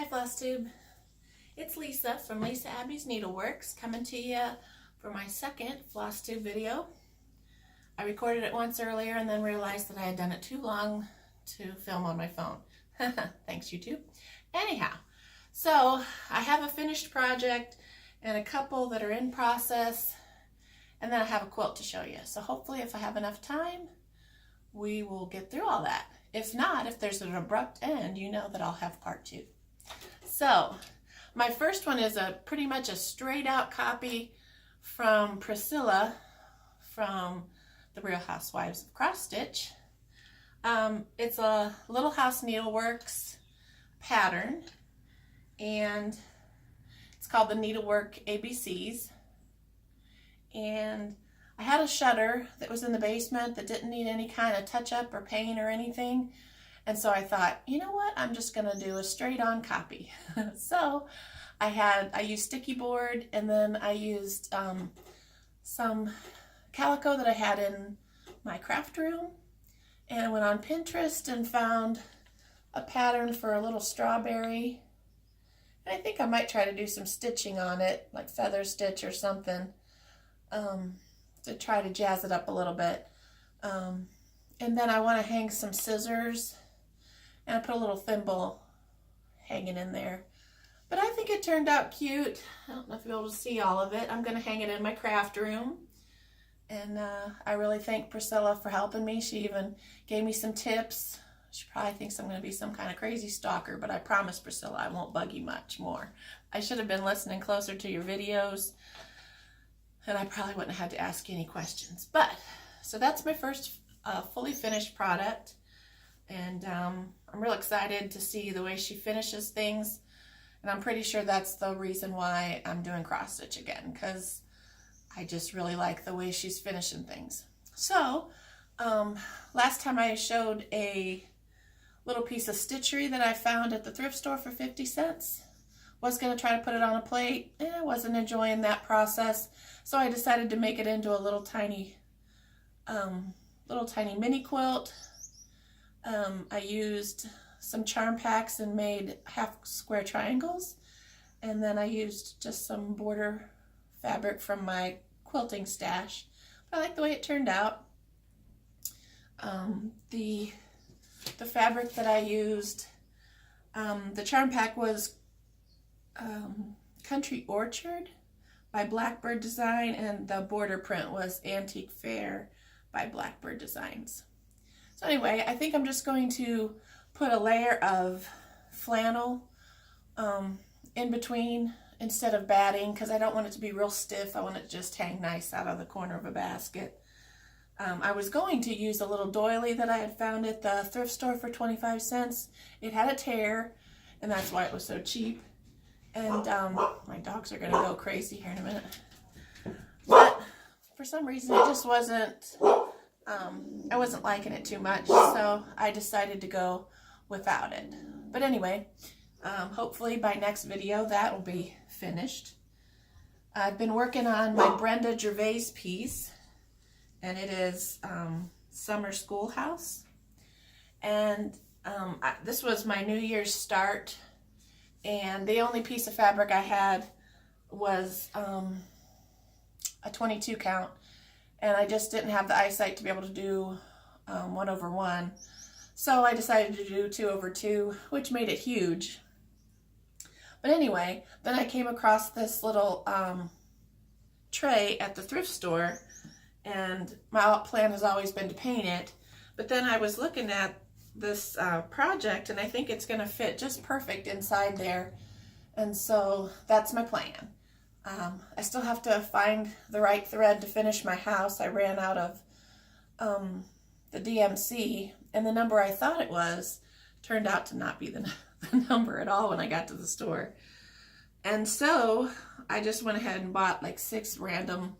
Hi Flosstube, it's Lisa from Lisa Abby's Needleworks coming to you for my second Flosstube video. I recorded it once earlier and then realized that I had done it too long to film on my phone. Thanks YouTube. Anyhow, so I have a finished project and a couple that are in process, and then I have a quilt to show you. So hopefully if I have enough time, we will get through all that. If not, if there's an abrupt end, you know that I'll have part two. So my first one is pretty much a straight out copy from Priscilla from the Real Housewives of Cross Stitch. It's a Little House Needleworks pattern, and it's called the Needlework ABCs. And I had a shutter that was in the basement that didn't need any kind of touch up or paint or anything. And so I thought, you know what, I'm just gonna do a straight on copy. So I used sticky board, and then I used some calico that I had in my craft room, and I went on Pinterest and found a pattern for a little strawberry. And I think I might try to do some stitching on it, like feather stitch or something, to try to jazz it up a little bit. And then I want to hang some scissors, and I put a little thimble hanging in there. But I think it turned out cute. I don't know if you'll be able to see all of it. I'm going to hang it in my craft room. And I really thank Priscilla for helping me. She even gave me some tips. She probably thinks I'm going to be some kind of crazy stalker, but I promise, Priscilla, I won't bug you much more. I should have been listening closer to your videos, and I probably wouldn't have had to ask you any questions. But, so that's my first fully finished product. And I'm real excited to see the way she finishes things. And I'm pretty sure that's the reason why I'm doing cross stitch again, because I just really like the way she's finishing things. So, last time I showed a little piece of stitchery that I found at the thrift store for 50 cents. Was going to try to put it on a plate, and I wasn't enjoying that process. So I decided to make it into a little tiny mini quilt. I used some charm packs and made half square triangles, and then I used just some border fabric from my quilting stash. But I like the way it turned out. The fabric that I used, the charm pack was Country Orchard by Blackbird Design, and the border print was Antique Fair by Blackbird Designs. So anyway, I think I'm just going to put a layer of flannel in between instead of batting, because I don't want it to be real stiff. I want it to just hang nice out of the corner of a basket. I was going to use a little doily that I had found at the thrift store for 25 cents. It had a tear, and that's why it was so cheap. And my dogs are going to go crazy here in a minute. But for some reason, it just wasn't, I wasn't liking it too much, so I decided to go without it. But anyway, hopefully by next video that will be finished. I've been working on my Brenda Gervais piece, and it is Summer Schoolhouse. And this was my New Year's start, and the only piece of fabric I had was a 22 count, and I just didn't have the eyesight to be able to do 1/1. So I decided to do 2/2, which made it huge. But anyway, then I came across this little tray at the thrift store, and my plan has always been to paint it. But then I was looking at this project, and I think it's going to fit just perfect inside there. And so that's my plan. I still have to find the right thread to finish my house. I ran out of the DMC, and the number I thought it was turned out to not be the number at all when I got to the store. And so I just went ahead and bought like 6 random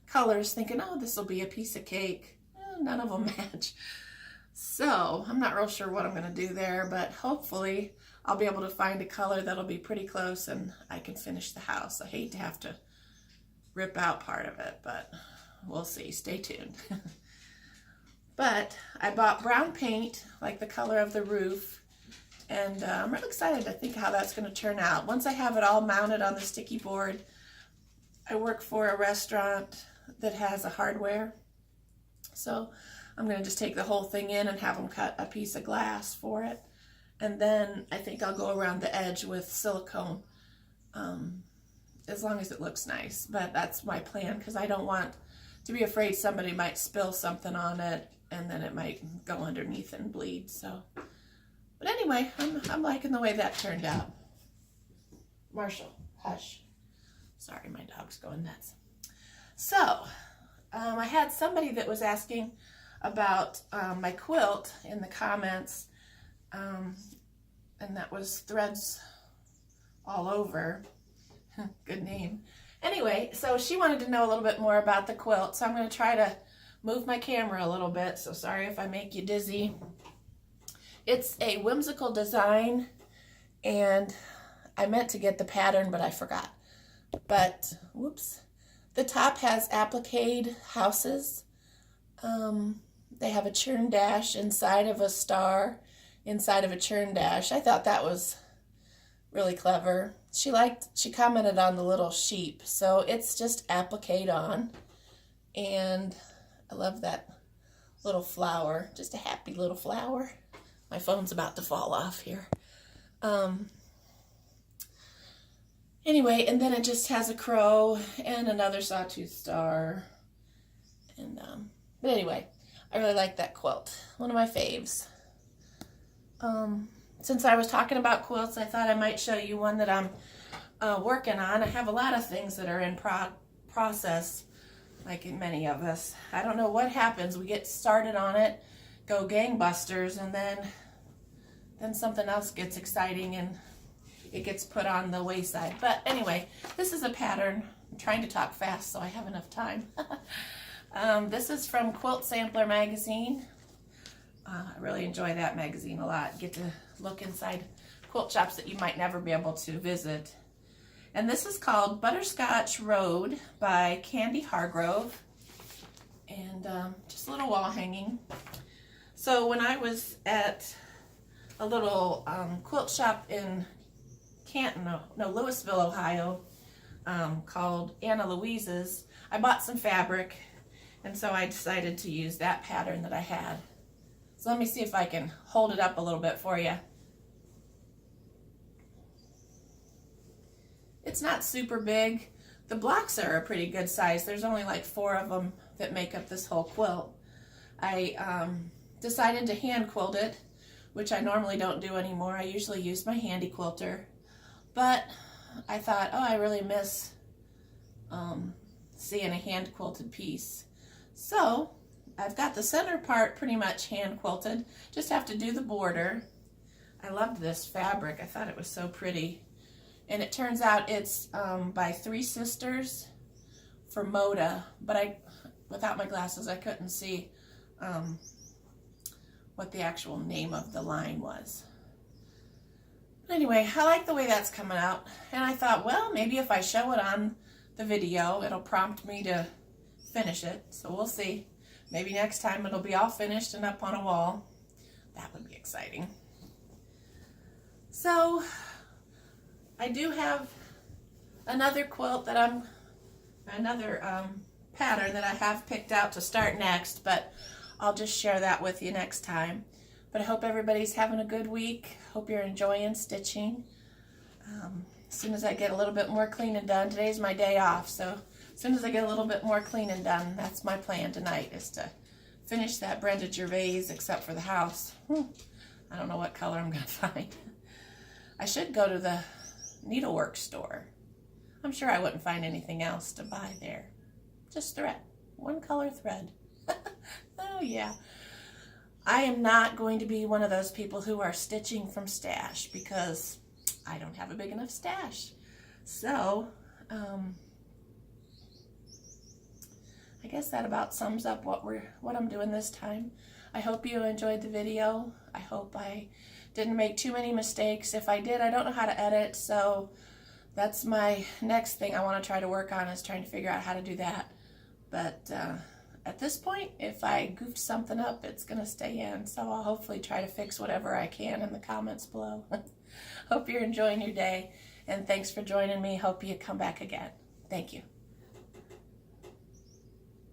colors, thinking, oh, this will be a piece of cake. None of them match. So I'm not real sure what I'm going to do there, but hopefully I'll be able to find a color that'll be pretty close and I can finish the house. I hate to have to rip out part of it, but we'll see. Stay tuned. But I bought brown paint, like the color of the roof, And I'm really excited to think how that's going to turn out. Once I have it all mounted on the sticky board, I work for a restaurant that has a hardware. So I'm going to just take the whole thing in and have them cut a piece of glass for it. And then I think I'll go around the edge with silicone, as long as it looks nice. But that's my plan, because I don't want to be afraid somebody might spill something on it and then it might go underneath and bleed. So, but anyway, I'm liking the way that turned out. Marshall, hush. Sorry, my dog's going nuts. So, I had somebody that was asking about my quilt in the comments, and that was Threads All Over. Good name. Anyway, so she wanted to know a little bit more about the quilt, so I'm going to try to move my camera a little bit, so sorry if I make you dizzy. It's a whimsical design, and I meant to get the pattern, but I forgot. But, whoops. The top has appliqued houses. They have a churn dash inside of a star, inside of a churn dash. I thought that was really clever. She commented on the little sheep, so it's just appliqued on. And I love that little flower, just a happy little flower. My phone's about to fall off here. Anyway, and then it just has a crow and another sawtooth star. And but anyway, I really like that quilt. One of my faves. Since I was talking about quilts, I thought I might show you one that I'm working on. I have a lot of things that are in process, like in many of us. I don't know what happens. We get started on it, go gangbusters, and then something else gets exciting and it gets put on the wayside. But anyway, this is a pattern. I'm trying to talk fast so I have enough time. This is from Quilt Sampler magazine. I really enjoy that magazine a lot. Get to look inside quilt shops that you might never be able to visit. And this is called Butterscotch Road by Candy Hargrove. And just a little wall hanging. So when I was at a little quilt shop in Louisville, Ohio, called Anna Louise's, I bought some fabric, and so I decided to use that pattern that I had. So let me see if I can hold it up a little bit for you. It's not super big. The blocks are a pretty good size. There's only like 4 of them that make up this whole quilt. I decided to hand quilt it, which I normally don't do anymore. I usually use my handy quilter. But I thought, oh, I really miss seeing a hand quilted piece. So I've got the center part pretty much hand quilted. Just have to do the border. I loved this fabric. I thought it was so pretty. And it turns out it's by 3 Sisters for Moda. But without my glasses, I couldn't see what the actual name of the line was. Anyway, I like the way that's coming out, and I thought, well, maybe if I show it on the video, it'll prompt me to finish it, so we'll see. Maybe next time it'll be all finished and up on a wall. That would be exciting. So, I do have another quilt that another pattern that I have picked out to start next, but I'll just share that with you next time. But I hope everybody's having a good week. Hope you're enjoying stitching. As soon as I get a little bit more cleaning done, today's my day off, so as soon as I get a little bit more cleaning done, that's my plan tonight, is to finish that Brenda Gervais, except for the house. I don't know what color I'm going to find. I should go to the needlework store. I'm sure I wouldn't find anything else to buy there. Just thread. One color thread. Oh, yeah. I am not going to be one of those people who are stitching from stash, because I don't have a big enough stash. So, I guess that about sums up what I'm doing this time. I hope you enjoyed the video. I hope I didn't make too many mistakes. If I did, I don't know how to edit, so that's my next thing I want to try to work on, is trying to figure out how to do that. But at this point, if I goofed something up, it's going to stay in. So I'll hopefully try to fix whatever I can in the comments below. Hope you're enjoying your day, and thanks for joining me. Hope you come back again. Thank you.